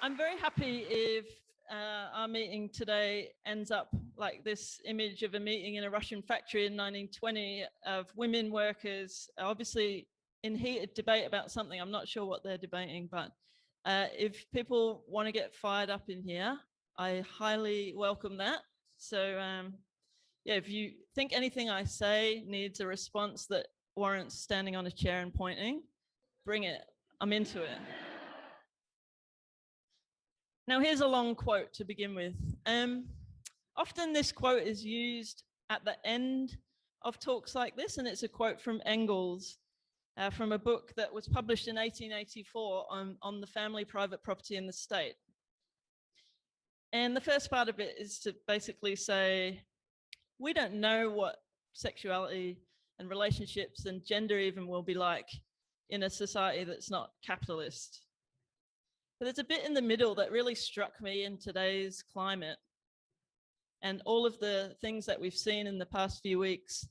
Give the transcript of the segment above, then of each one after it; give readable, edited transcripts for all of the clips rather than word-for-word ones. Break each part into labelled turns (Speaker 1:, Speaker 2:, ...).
Speaker 1: I'm very happy if our meeting today ends up like this image of a meeting in a Russian factory in 1920 of women workers, obviously in heated debate about something. I'm not sure what they're debating, but if people want to get fired up in here, I highly welcome that. So yeah, if you think anything I say needs a response that warrants standing on a chair and pointing, bring it. I'm into it. Now, here's a long quote to begin with. Often this quote is used at the end of talks like this, and it's a quote from Engels from a book that was published in 1884 on the family, private property, and the state. And the first part of it is to basically say, we don't know what sexuality and relationships and gender even will be like in a society that's not capitalist. But there's a bit in the middle that really struck me in today's climate. And all of the things that we've seen in the past few weeks,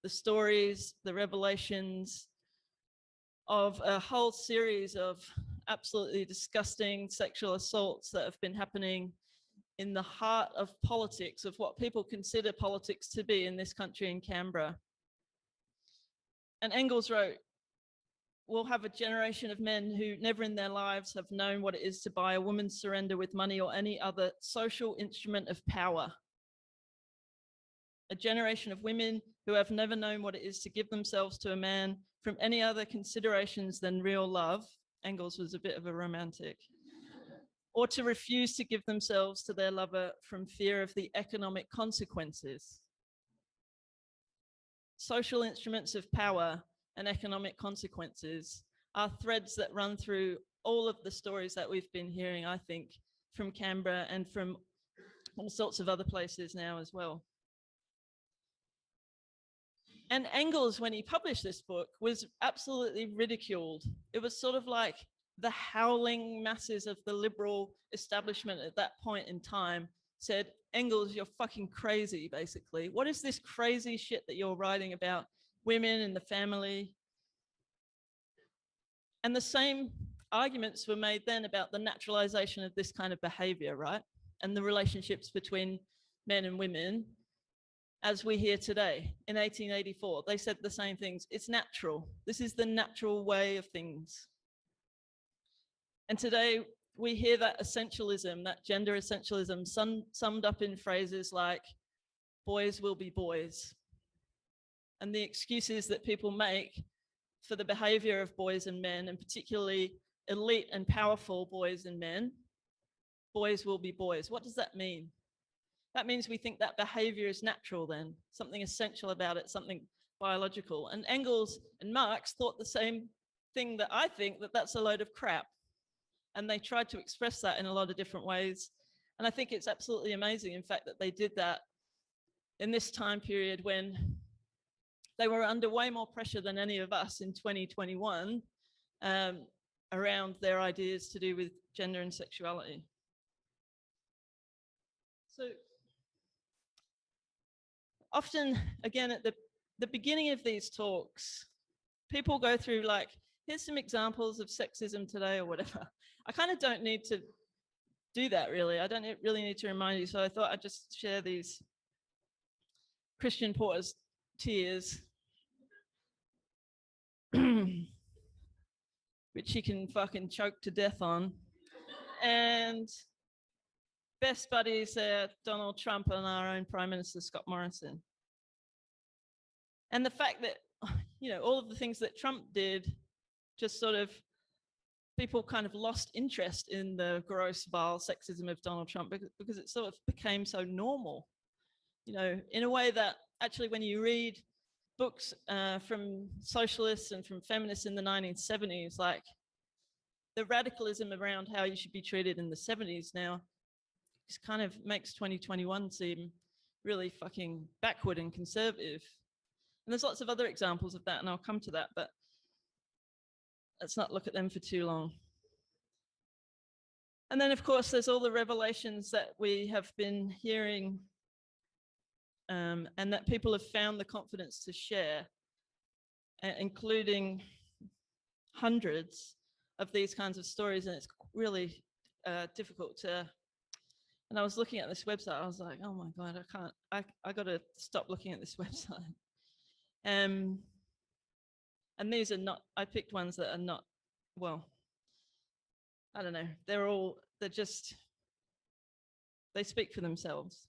Speaker 1: the stories, the revelations of a whole series of absolutely disgusting sexual assaults that have been happening in the heart of politics, of what people consider politics to be in this country in Canberra. And Engels wrote, we'll have a generation of men who never in their lives have known what it is to buy a woman's surrender with money or any other social instrument of power. A generation of women who have never known what it is to give themselves to a man from any other considerations than real love. Engels was a bit of a romantic. Or to refuse to give themselves to their lover from fear of the economic consequences. Social instruments of power and economic consequences are threads that run through all of the stories that we've been hearing, I think, from Canberra and from all sorts of other places now as well. And Engels, when he published this book, was absolutely ridiculed. It was sort of like the howling masses of the liberal establishment at that point in time said, Engels, you're fucking crazy, basically. What is this crazy shit that you're writing about women and the family? And the same arguments were made then about the naturalization of this kind of behavior, right? And the relationships between men and women, as we hear today in 1884. They said the same things. It's natural. This is the natural way of things. And today we hear that essentialism, that gender essentialism, summed up in phrases like, boys will be boys. And the excuses that people make for the behavior of boys and men, and particularly elite and powerful boys and men, boys will be boys. What does that mean? That means we think that behavior is natural then, something essential about it, something biological. And Engels and Marx thought the same thing that I think, that that's a load of crap. And they tried to express that in a lot of different ways. And I think it's absolutely amazing, in fact, that they did that in this time period when they were under way more pressure than any of us in 2021 around their ideas to do with gender and sexuality. So often, again, at the beginning of these talks, people go through like, here's some examples of sexism today or whatever. I kind of don't need to do that, really. I don't really need to remind you. So I thought I'd just share these Christian Porter's tears, which he can fucking choke to death on. And best buddies are Donald Trump and our own Prime Minister, Scott Morrison. And the fact that, you know, all of the things that Trump did, just sort of, people kind of lost interest in the gross, vile sexism of Donald Trump because it sort of became so normal, you know, in a way that actually when you read books from socialists and from feminists in the 1970s, like the radicalism around how you should be treated in the 70s now just kind of makes 2021 seem really fucking backward and conservative. And there's lots of other examples of that, and I'll come to that, but let's not look at them for too long. And then, of course, there's all the revelations that we have been hearing and that people have found the confidence to share, including hundreds of these kinds of stories. And it's really difficult to. And I was looking at this website. I was like, oh my God, I can't. I got to stop looking at this website. And these are not. I picked ones that are not. Well, I don't know. They're just. They speak for themselves.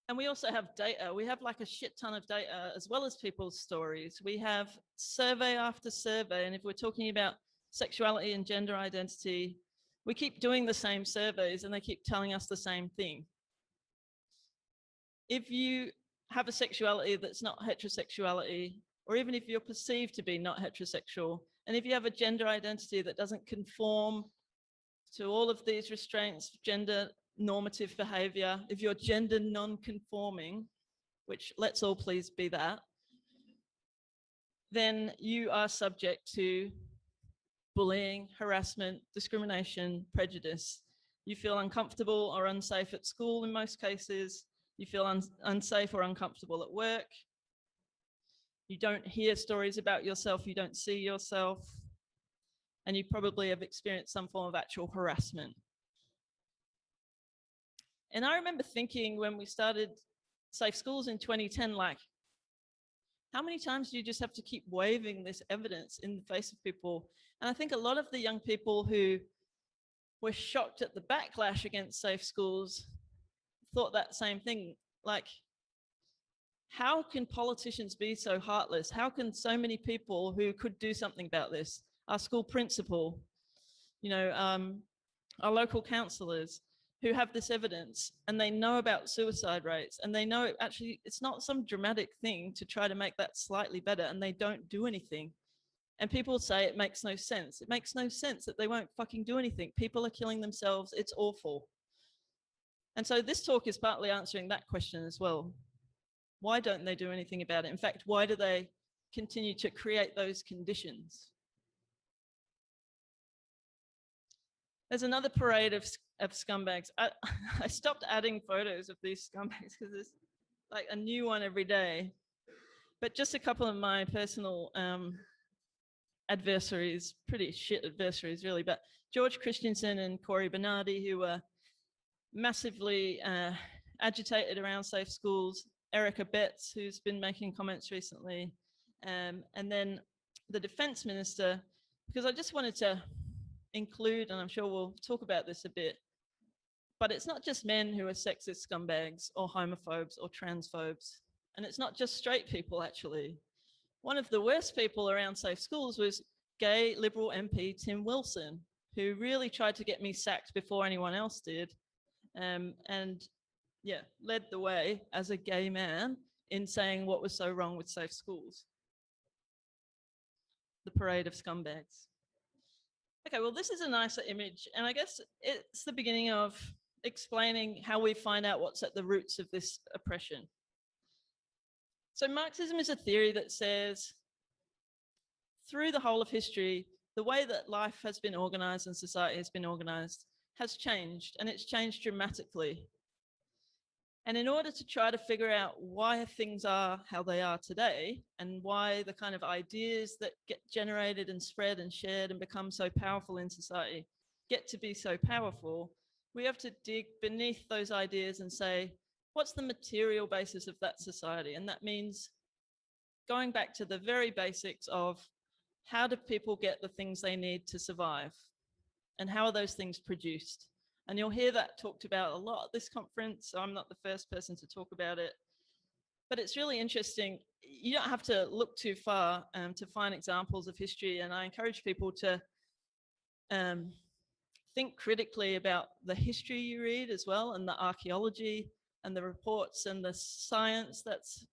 Speaker 1: And we also have data. We have like a shit ton of data as well as people's stories. We have survey after survey. And if we're talking about sexuality and gender identity, we keep doing the same surveys and they keep telling us the same thing. If you have a sexuality that's not heterosexuality, or even if you're perceived to be not heterosexual, and if you have a gender identity that doesn't conform to all of these restraints, gender normative behavior, if you're gender non-conforming, which let's all please be that, then you are subject to bullying, harassment, discrimination, prejudice. You feel uncomfortable or unsafe at school in most cases. You feel unsafe or uncomfortable at work. You don't hear stories about yourself, you don't see yourself, and you probably have experienced some form of actual harassment. And I remember thinking when we started Safe Schools in 2010, like, how many times do you just have to keep waving this evidence in the face of people? And I think a lot of the young people who were shocked at the backlash against Safe Schools thought that same thing. Like, how can politicians be so heartless? How can so many people who could do something about this, our school principal, our local councillors, who have this evidence and they know about suicide rates and they know actually it's not some dramatic thing to try to make that slightly better, and they don't do anything. And people say it makes no sense. It makes no sense that they won't fucking do anything. People are killing themselves. It's awful. And so this talk is partly answering that question as well. Why don't they do anything about it? In fact, why do they continue to create those conditions? There's another parade of scumbags. I stopped adding photos of these scumbags because there's like a new one every day. But just a couple of my personal adversaries, pretty shit adversaries really, but George Christensen and Corey Bernardi, who were massively agitated around Safe Schools, Erica Betts, who's been making comments recently, and then the Defence Minister, because I just wanted to include, and I'm sure we'll talk about this a bit, but it's not just men who are sexist scumbags or homophobes or transphobes, and it's not just straight people actually. One of the worst people around Safe Schools was gay Liberal MP Tim Wilson, who really tried to get me sacked before anyone else did, and yeah, led the way as a gay man in saying what was so wrong with Safe Schools. The parade of scumbags. Okay, well, this is a nicer image, and I guess it's the beginning of explaining how we find out what's at the roots of this oppression. So Marxism is a theory that says, through the whole of history, the way that life has been organized and society has been organized has changed, and it's changed dramatically. And in order to try to figure out why things are how they are today, and why the kind of ideas that get generated and spread and shared and become so powerful in society get to be so powerful, we have to dig beneath those ideas and say, what's the material basis of that society? And that means going back to the very basics of how do people get the things they need to survive? And how are those things produced? And you'll hear that talked about a lot at this conference, so I'm not the first person to talk about it. But it's really interesting. You don't have to look too far to find examples of history, and I encourage people to think critically about the history you read as well, and the archaeology and the reports and the science that's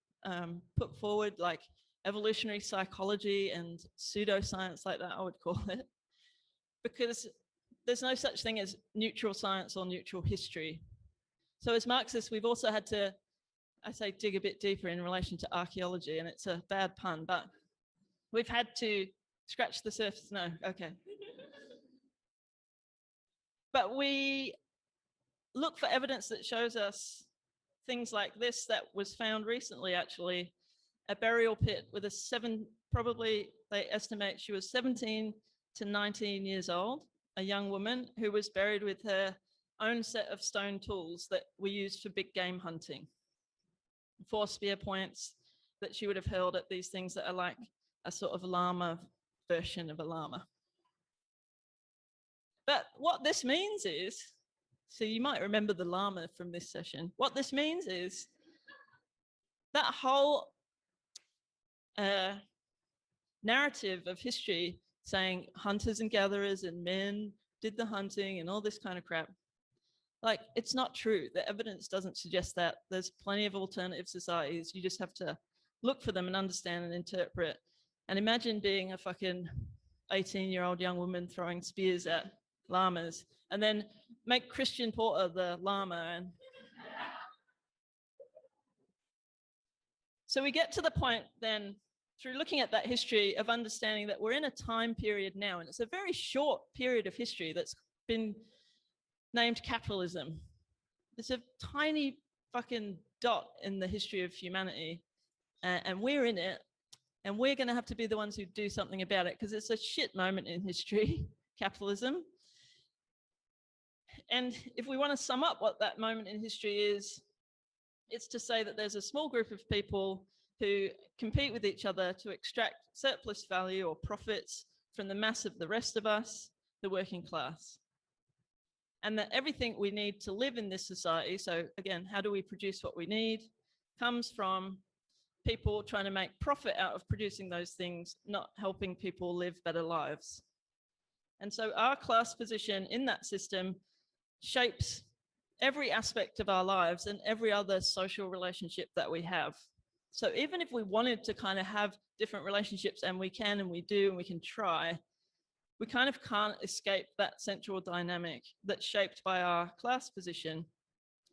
Speaker 1: put forward, like evolutionary psychology and pseudoscience like that, I would call it. Because there's no such thing as neutral science or neutral history. So as Marxists, we've also had to, I say, dig a bit deeper in relation to archaeology, and it's a bad pun, but we've had to scratch the surface. No, okay. But we look for evidence that shows us things like this that was found recently, actually, a burial pit with probably they estimate she was 17 to 19 years old, a young woman who was buried with her own set of stone tools that were used for big game hunting. 4 spear points that she would have hurled at these things that are like a sort of llama version of a llama. But what this means is, so you might remember the llama from this session. What this means is that whole narrative of history saying hunters and gatherers and men did the hunting and all this kind of crap. Like, it's not true. The evidence doesn't suggest that. There's plenty of alternative societies. You just have to look for them and understand and interpret. And imagine being a fucking 18-year-old young woman throwing spears at llamas, and then make Christian Porter the llama. And so we get to the point then, through looking at that history, of understanding that we're in a time period now, and it's a very short period of history that's been named capitalism. It's a tiny fucking dot in the history of humanity, and we're in it, and we're going to have to be the ones who do something about it, because it's a shit moment in history, capitalism. And if we want to sum up what that moment in history is, it's to say that there's a small group of people who compete with each other to extract surplus value or profits from the mass of the rest of us, the working class. And that everything we need to live in this society, so again, how do we produce what we need, comes from people trying to make profit out of producing those things, not helping people live better lives. And so our class position in that system shapes every aspect of our lives and every other social relationship that we have. So even if we wanted to kind of have different relationships, and we can and we do and we can try, we kind of can't escape that central dynamic that's shaped by our class position.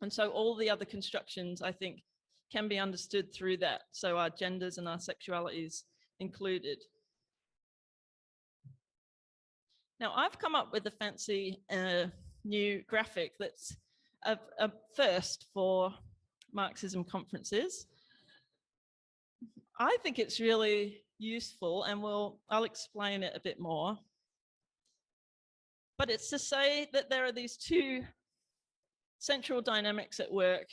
Speaker 1: And so all the other constructions, I think, can be understood through that. So our genders and our sexualities included. Now, I've come up with a fancy new graphic that's a first for Marxism conferences. I think it's really useful, and I'll explain it a bit more. But it's to say that there are these two central dynamics at work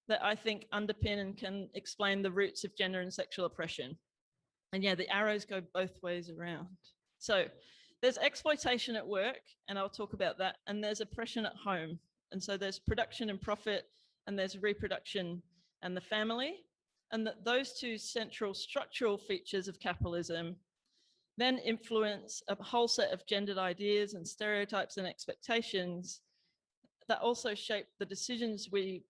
Speaker 1: that I think underpin and can explain the roots of gender and sexual oppression. And yeah, the arrows go both ways around. So there's exploitation at work, and I'll talk about that, and there's oppression at home. And so there's production and profit, and there's reproduction and the family. And that those two central structural features of capitalism then influence a whole set of gendered ideas and stereotypes and expectations that also shape the decisions we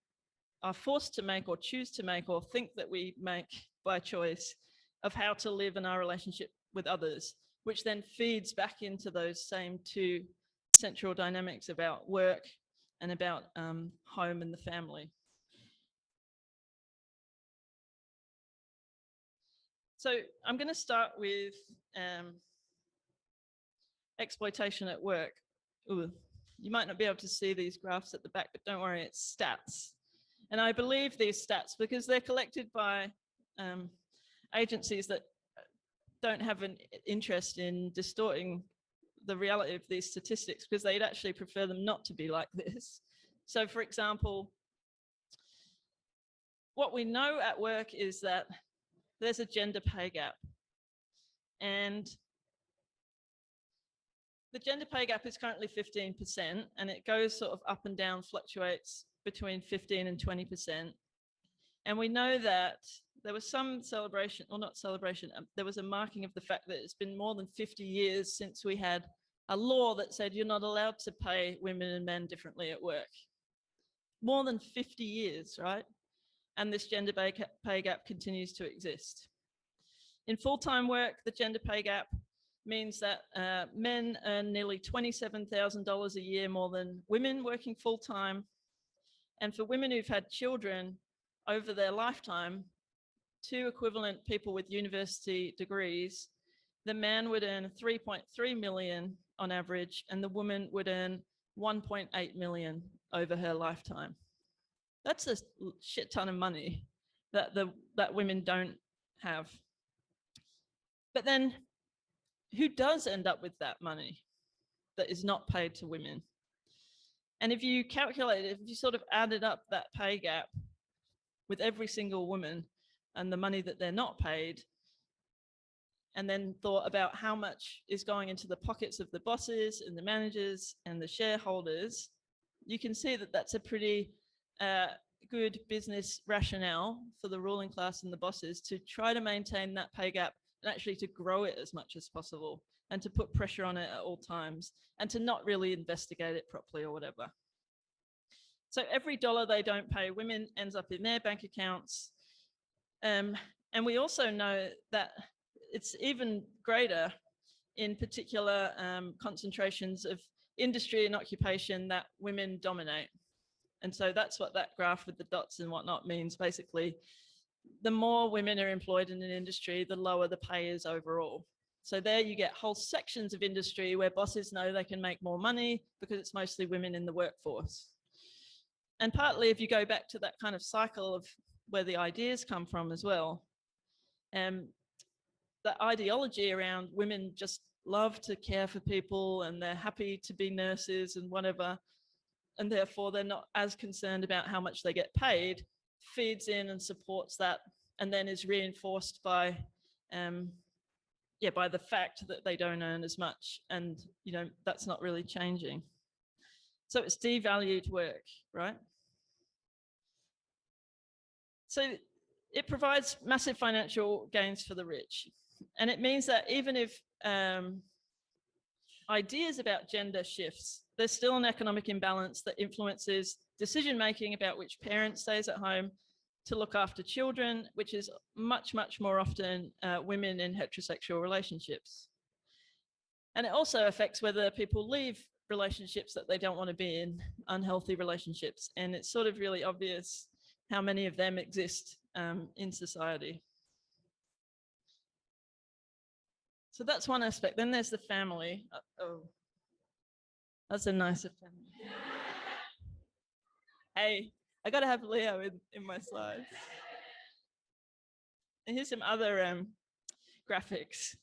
Speaker 1: are forced to make or choose to make or think that we make by choice of how to live in our relationship with others, which then feeds back into those same two central dynamics about work and about home and the family. So I'm going to start with exploitation at work. Ooh, you might not be able to see these graphs at the back, but don't worry, it's stats. And I believe these stats because they're collected by agencies that don't have an interest in distorting the reality of these statistics, because they'd actually prefer them not to be like this. So for example, what we know at work is that there's a gender pay gap. And the gender pay gap is currently 15%, and it goes sort of up and down, fluctuates between 15 and 20%. And we know that there was some celebration, or not celebration, there was a marking of the fact that it's been more than 50 years since we had a law that said you're not allowed to pay women and men differently at work. More than 50 years, right? And this gender pay gap continues to exist. In full-time work, the gender pay gap means that men earn nearly $27,000 a year more than women working full-time. And for women who've had children over their lifetime, 2 equivalent people with university degrees, the man would earn 3.3 million on average, and the woman would earn 1.8 million over her lifetime. That's a shit ton of money that women don't have. But then who does end up with that money that is not paid to women? And if you calculate it, if you sort of added up that pay gap with every single woman and the money that they're not paid, and then thought about how much is going into the pockets of the bosses and the managers and the shareholders, you can see that that's a pretty good business rationale for the ruling class and the bosses to try to maintain that pay gap and actually to grow it as much as possible and to put pressure on it at all times and to not really investigate it properly or whatever. So every dollar they don't pay women ends up in their bank accounts. And we also know that it's even greater in particular concentrations of industry and occupation that women dominate. And so that's what that graph with the dots and whatnot means. Basically, the more women are employed in an industry, the lower the pay is overall. So there you get whole sections of industry where bosses know they can make more money because it's mostly women in the workforce. And partly if you go back to that kind of cycle of where the ideas come from as well, the ideology around women just love to care for people and they're happy to be nurses and whatever, and therefore they're not as concerned about how much they get paid, feeds in and supports that, and then is reinforced by by the fact that they don't earn as much, and that's not really changing. So it's devalued work, right? So it provides massive financial gains for the rich, and it means that even if ideas about gender shifts, there's still an economic imbalance that influences decision-making about which parent stays at home to look after children, which is much, much more often women in heterosexual relationships. And it also affects whether people leave relationships that they don't want to be in, unhealthy relationships. And it's sort of really obvious how many of them exist in society. So that's one aspect. Then there's the family. Oh, that's a nicer family. Hey, I got to have Leo in my slides. And here's some other graphics.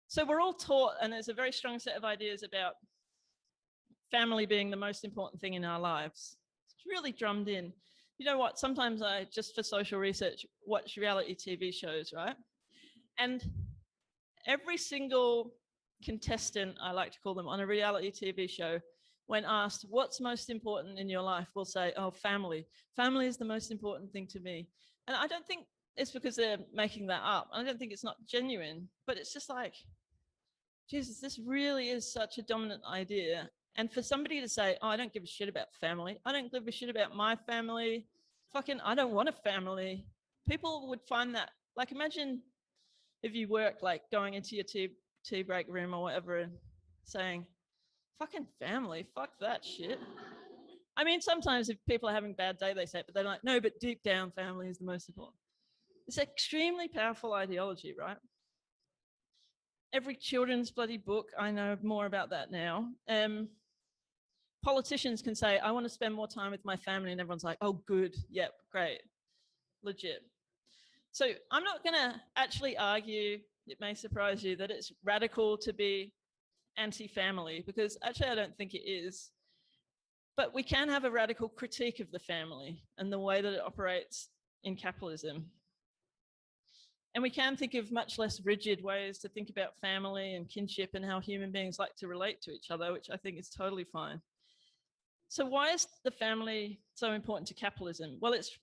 Speaker 1: So we're all taught, and there's a very strong set of ideas about family being the most important thing in our lives. It's really drummed in. You know what? Sometimes I, just for social research, watch reality TV shows, right? And every single contestant, I like to call them, on a reality TV show, when asked what's most important in your life, will say, oh, family. Family is the most important thing to me. And I don't think it's because they're making that up. I don't think it's not genuine, but it's just like, Jesus, this really is such a dominant idea. And for somebody to say, oh, I don't give a shit about family. I don't give a shit about my family. Fucking, I don't want a family. People would find that, like, imagine if you work, like, going into your tea break room or whatever and saying, fucking family, fuck that shit. I mean, sometimes if people are having a bad day, they say it, but they're like, no, but deep down, family is the most important. It's an extremely powerful ideology, right? Every children's bloody book, I know more about that now. Politicians can say, I want to spend more time with my family, and everyone's like, oh, good, yep, great, legit. So I'm not going to actually argue, it may surprise you, that it's radical to be anti-family, because actually I don't think it is. But we can have a radical critique of the family and the way that it operates in capitalism. And we can think of much less rigid ways to think about family and kinship and how human beings like to relate to each other, which I think is totally fine. So why is the family so important to capitalism? Well, it's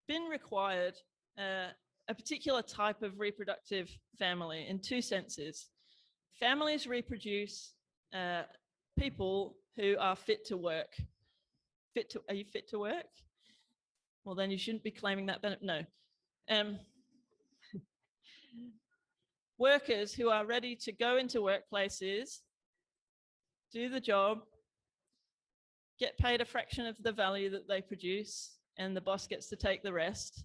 Speaker 1: been required a particular type of reproductive family in two senses. Families reproduce people who are fit to work. Are you fit to work? Well, then you shouldn't be claiming that benefit. No. Workers who are ready to go into workplaces, do the job, get paid a fraction of the value that they produce, and the boss gets to take the rest.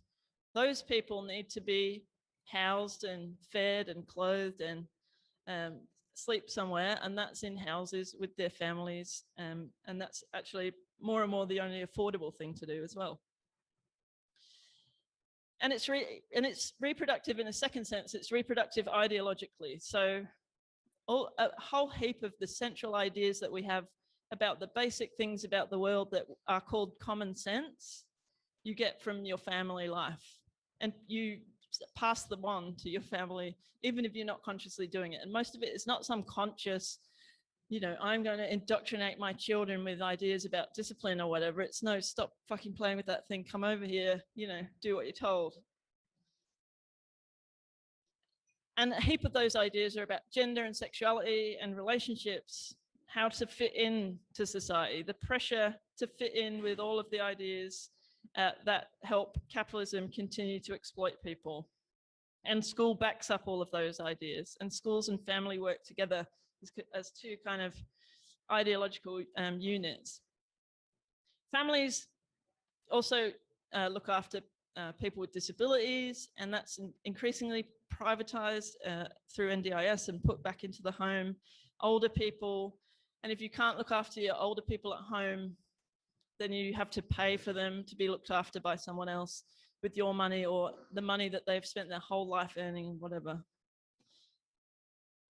Speaker 1: Those people need to be housed and fed and clothed and sleep somewhere, and that's in houses with their families, and that's actually more and more the only affordable thing to do as well. And it's reproductive in a second sense. It's reproductive ideologically. So a whole heap of the central ideas that we have about the basic things about the world that are called common sense, you get from your family life. And you pass them on to your family, even if you're not consciously doing it. And most of it is not some conscious, I'm going to indoctrinate my children with ideas about discipline or whatever. It's no, stop fucking playing with that thing. Come over here, do what you're told. And a heap of those ideas are about gender and sexuality and relationships, how to fit into society, the pressure to fit in with all of the ideas that help capitalism continue to exploit people. And school backs up all of those ideas, and schools and family work together as two kind of ideological units. Families also look after people with disabilities, and that's increasingly privatized through NDIS and put back into the home. Older people, and if you can't look after your older people at home, then you have to pay for them to be looked after by someone else with your money or the money that they've spent their whole life earning, whatever.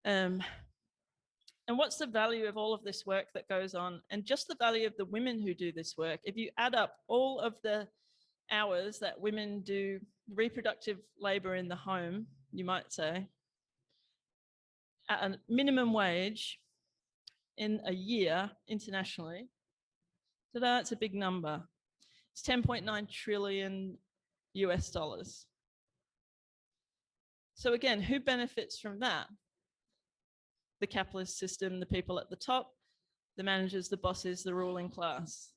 Speaker 1: And what's the value of all of this work that goes on? And just the value of the women who do this work. If you add up all of the hours that women do reproductive labor in the home, you might say, at a minimum wage in a year internationally, so that's a big number. It's 10.9 trillion US dollars. So again, who benefits from that? The capitalist system, the people at the top, the managers, the bosses, the ruling class.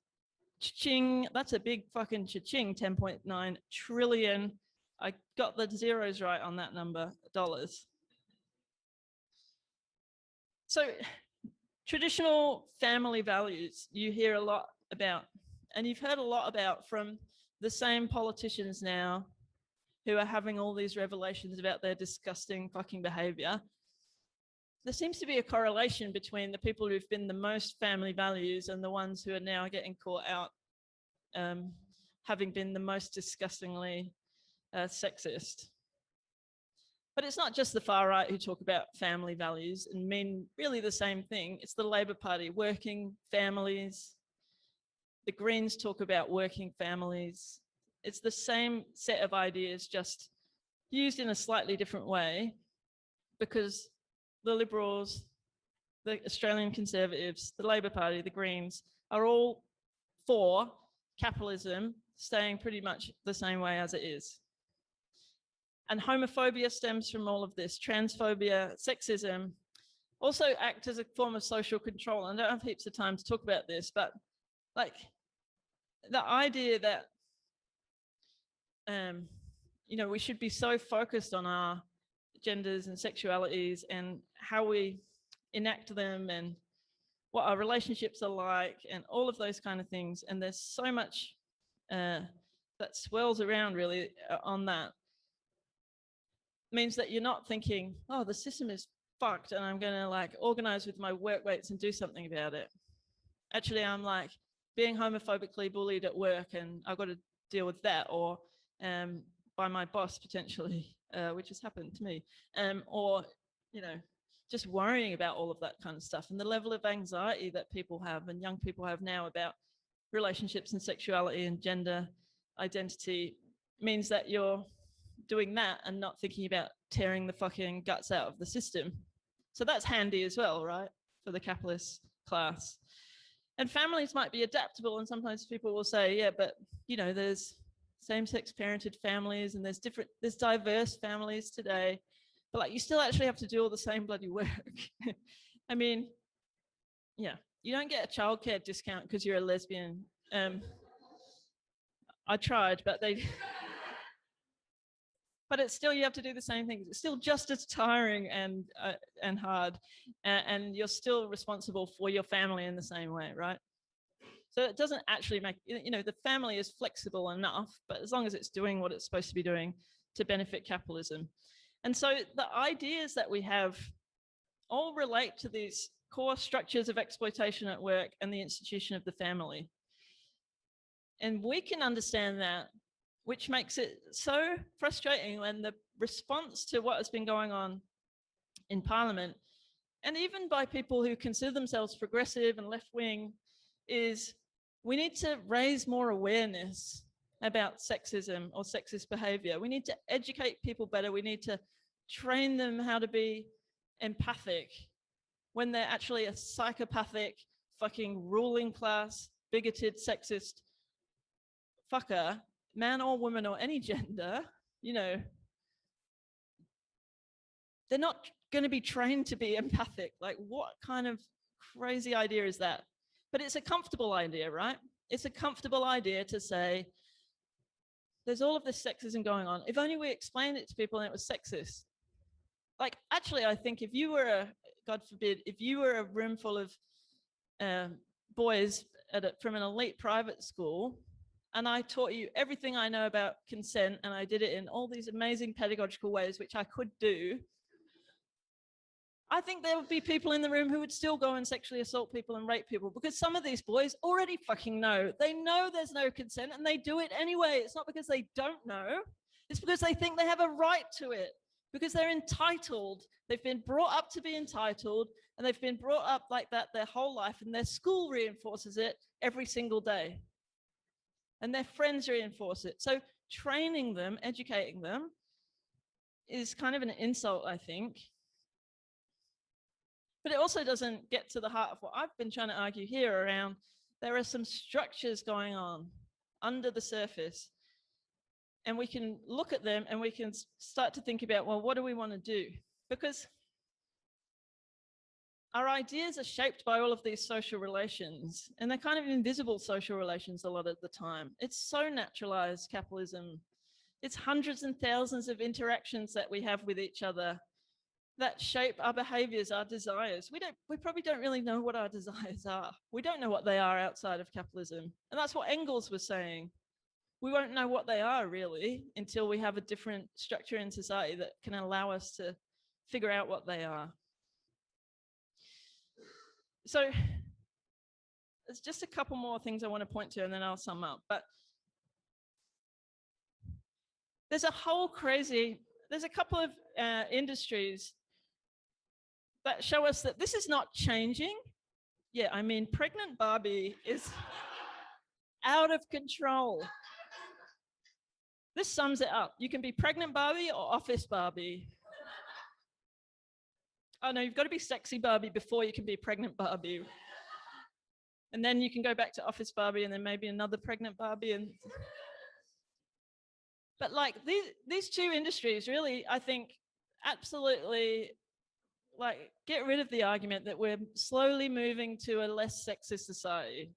Speaker 1: Cha-ching, that's a big fucking cha-ching, 10.9 trillion. I got the zeros right on that number, dollars. So traditional family values, you hear a lot about, and you've heard a lot about from the same politicians now who are having all these revelations about their disgusting fucking behavior. There seems to be a correlation between the people who've been the most family values and the ones who are now getting caught out having been the most disgustingly sexist. But it's not just the far right who talk about family values and mean really the same thing. It's the Labor Party, working families. The Greens talk about working families. It's the same set of ideas, just used in a slightly different way, because the Liberals, the Australian Conservatives, the Labor Party, the Greens are all for capitalism staying pretty much the same way as it is. And homophobia stems from all of this. Transphobia, sexism also act as a form of social control. And I don't have heaps of time to talk about this, but like the idea that, we should be so focused on our genders and sexualities and how we enact them and what our relationships are like and all of those kind of things. And there's so much that swirls around really on that. Means that you're not thinking, oh, the system is fucked and I'm gonna like organize with my work weights and do something about it. Actually, I'm like being homophobically bullied at work and I've got to deal with that, or by my boss potentially, which has happened to me, or just worrying about all of that kind of stuff, and the level of anxiety that people have and young people have now about relationships and sexuality and gender identity means that you're doing that and not thinking about tearing the fucking guts out of the system. So that's handy as well, right, for the capitalist class. And families might be adaptable, and sometimes people will say, yeah, but there's same-sex parented families and there's diverse families today, but like you still actually have to do all the same bloody work. I mean, yeah, you don't get a childcare discount because you're a lesbian. I tried, but but it's still, you have to do the same things. It's still just as tiring and hard, and you're still responsible for your family in the same way, right? So it doesn't actually make, the family is flexible enough, but as long as it's doing what it's supposed to be doing to benefit capitalism. And so the ideas that we have all relate to these core structures of exploitation at work and the institution of the family. And we can understand that which makes it so frustrating when the response to what has been going on in Parliament, and even by people who consider themselves progressive and left-wing, is we need to raise more awareness about sexism or sexist behavior. We need to educate people better. We need to train them how to be empathic when they're actually a psychopathic, fucking ruling class, bigoted, sexist fucker, man or woman or any gender, you know, they're not going to be trained to be empathic. Like, what kind of crazy idea is that? But it's a comfortable idea, right? It's a comfortable idea to say, there's all of this sexism going on. If only we explained it to people and it was sexist. Like, actually, I think if you were God forbid, if you were a room full of boys from an elite private school, and I taught you everything I know about consent, and I did it in all these amazing pedagogical ways, which I could do, I think there would be people in the room who would still go and sexually assault people and rape people, because some of these boys already fucking know. They know there's no consent and they do it anyway. It's not because they don't know. It's because they think they have a right to it, because they're entitled. They've been brought up to be entitled, and they've been brought up like that their whole life, and their school reinforces it every single day. And their friends reinforce it. So training them, educating them is kind of an insult, I think. But it also doesn't get to the heart of what I've been trying to argue here around there are some structures going on under the surface. And we can look at them and we can start to think about, well, what do we want to do? Because our ideas are shaped by all of these social relations, and they're kind of invisible social relations a lot of the time. It's so naturalized, capitalism. It's hundreds and thousands of interactions that we have with each other that shape our behaviors, our desires. We probably don't really know what our desires are. We don't know what they are outside of capitalism. And that's what Engels was saying. We won't know what they are really until we have a different structure in society that can allow us to figure out what they are. So there's just a couple more things I want to point to, and then I'll sum up. But there's a couple of industries that show us that this is not changing. Yeah, I mean, pregnant Barbie is out of control. This sums it up. You can be pregnant Barbie or office Barbie. Oh no, you've got to be sexy Barbie before you can be pregnant Barbie. And then you can go back to office Barbie, and then maybe another pregnant Barbie. But like these two industries really, I think, absolutely, like, get rid of the argument that we're slowly moving to a less sexist society.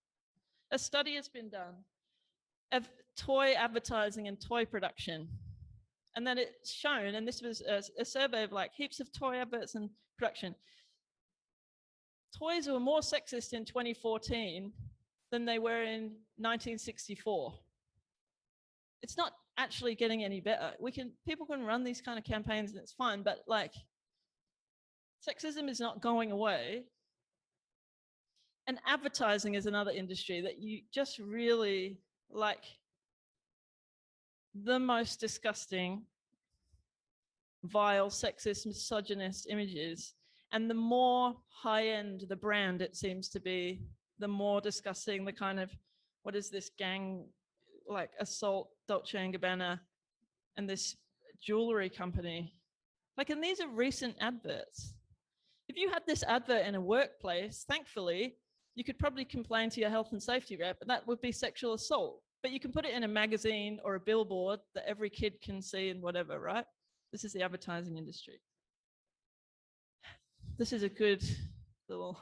Speaker 1: A study has been done of toy advertising and toy production. And then it's shown, and this was a survey of like heaps of toy adverts and production. Toys were more sexist in 2014 than they were in 1964. It's not actually getting any better. People can run these kind of campaigns and it's fine, but like, sexism is not going away. And advertising is another industry that you just really like, the most disgusting, vile, sexist, misogynist images. And the more high-end the brand, it seems to be, the more disgusting the kind of, what is this gang, like assault, Dolce & Gabbana, and this jewelry company. Like, and these are recent adverts. If you had this advert in a workplace, thankfully, you could probably complain to your health and safety rep, and that would be sexual assault. But you can put it in a magazine or a billboard that every kid can see and whatever, right? This is the advertising industry. This is a good little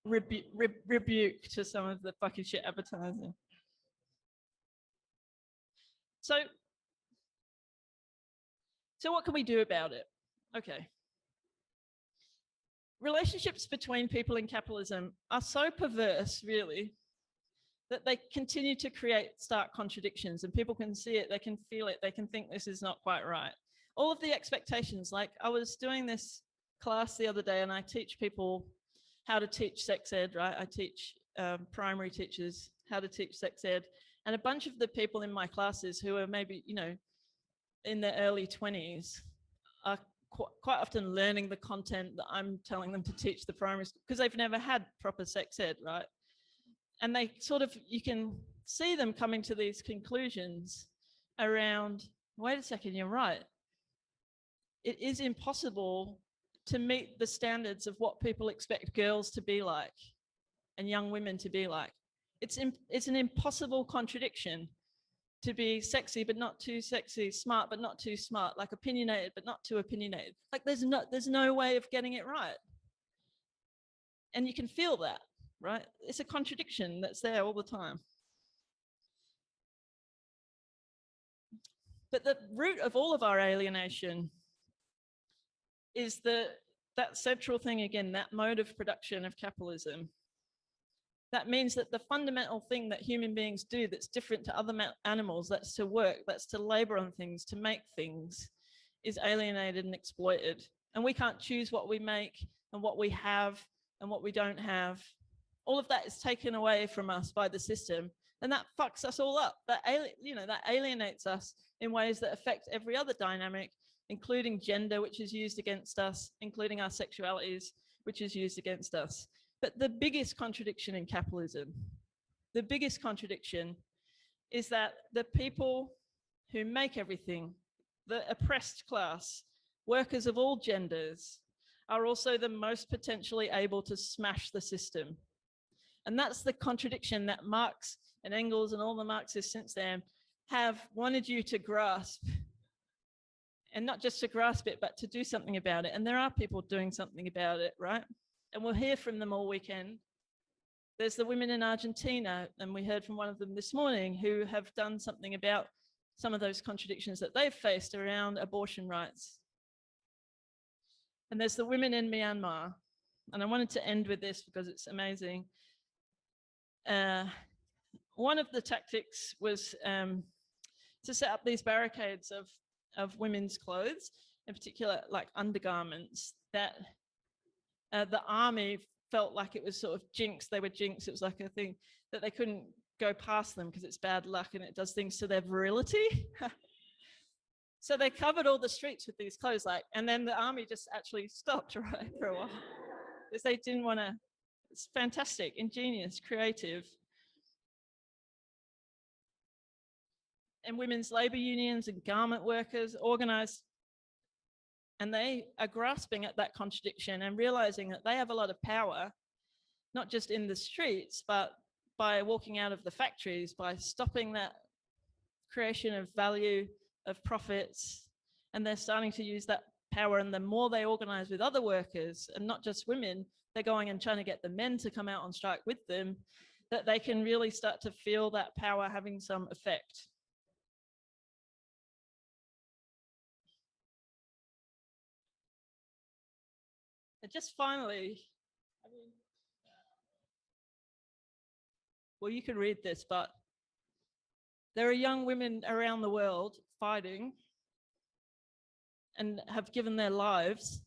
Speaker 1: rebuke to some of the fucking shit advertising. So what can we do about it? Okay. Relationships between people in capitalism are so perverse, really, that they continue to create stark contradictions, and people can see it, they can feel it, they can think this is not quite right. All of the expectations, like I was doing this class the other day and I teach people how to teach sex ed, right? I teach primary teachers how to teach sex ed, and a bunch of the people in my classes who are maybe, you know, in their early 20s are quite often learning the content that I'm telling them to teach the primary school because they've never had proper sex ed, right? And they sort of, you can see them coming to these conclusions around, wait a second, you're right. It is impossible to meet the standards of what people expect girls to be like and young women to be like. It's an impossible contradiction to be sexy but not too sexy, smart but not too smart, like opinionated but not too opinionated. Like there's no way of getting it right. And you can feel that, right? It's a contradiction that's there all the time. But the root of all of our alienation is that central thing again, that mode of production of capitalism. That means that the fundamental thing that human beings do that's different to other animals, that's to work, that's to labor on things, to make things, is alienated and exploited. And we can't choose what we make and what we have and what we don't have. All of that is taken away from us by the system. And that fucks us all up. That alienates us in ways that affect every other dynamic, including gender, which is used against us, including our sexualities, which is used against us. But the biggest contradiction in capitalism, the biggest contradiction is that the people who make everything, the oppressed class, workers of all genders, are also the most potentially able to smash the system. And that's the contradiction that Marx and Engels and all the Marxists since then have wanted you to grasp. And not just to grasp it, but to do something about it. And there are people doing something about it, right? And we'll hear from them all weekend. There's the women in Argentina, and we heard from one of them this morning, who have done something about some of those contradictions that they've faced around abortion rights. And there's the women in Myanmar. And I wanted to end with this because it's amazing. One of the tactics was to set up these barricades of women's clothes, in particular like undergarments, that the army felt like it was sort of jinxed. They were jinxed. It was like a thing that they couldn't go past them because it's bad luck and it does things to their virility. So they covered all the streets with these clothes, and then the army just actually stopped, right, for a while because they didn't want to. It's fantastic, ingenious, creative. And women's labor unions and garment workers organized, and they are grasping at that contradiction and realizing that they have a lot of power, not just in the streets, but by walking out of the factories, by stopping that creation of value, of profits. And they're starting to use that power. And the more they organize with other workers, and not just women, they're going and trying to get the men to come out on strike with them, that they can really start to feel that power having some effect. And just finally, well, you can read this, but there are young women around the world fighting and have given their lives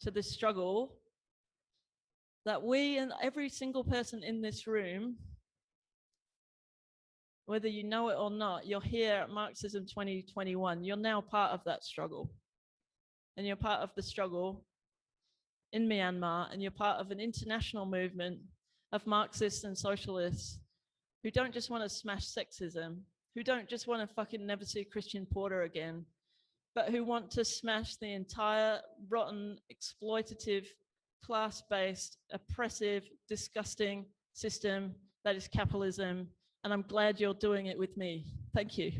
Speaker 1: to this struggle that we and every single person in this room, whether you know it or not, you're here at Marxism 2021. You're now part of that struggle. And you're part of the struggle in Myanmar, and you're part of an international movement of Marxists and socialists who don't just want to smash sexism, who don't just want to fucking never see Christian Porter again, but who want to smash the entire rotten, exploitative, class-based, oppressive, disgusting system that is capitalism. And I'm glad you're doing it with me. Thank you.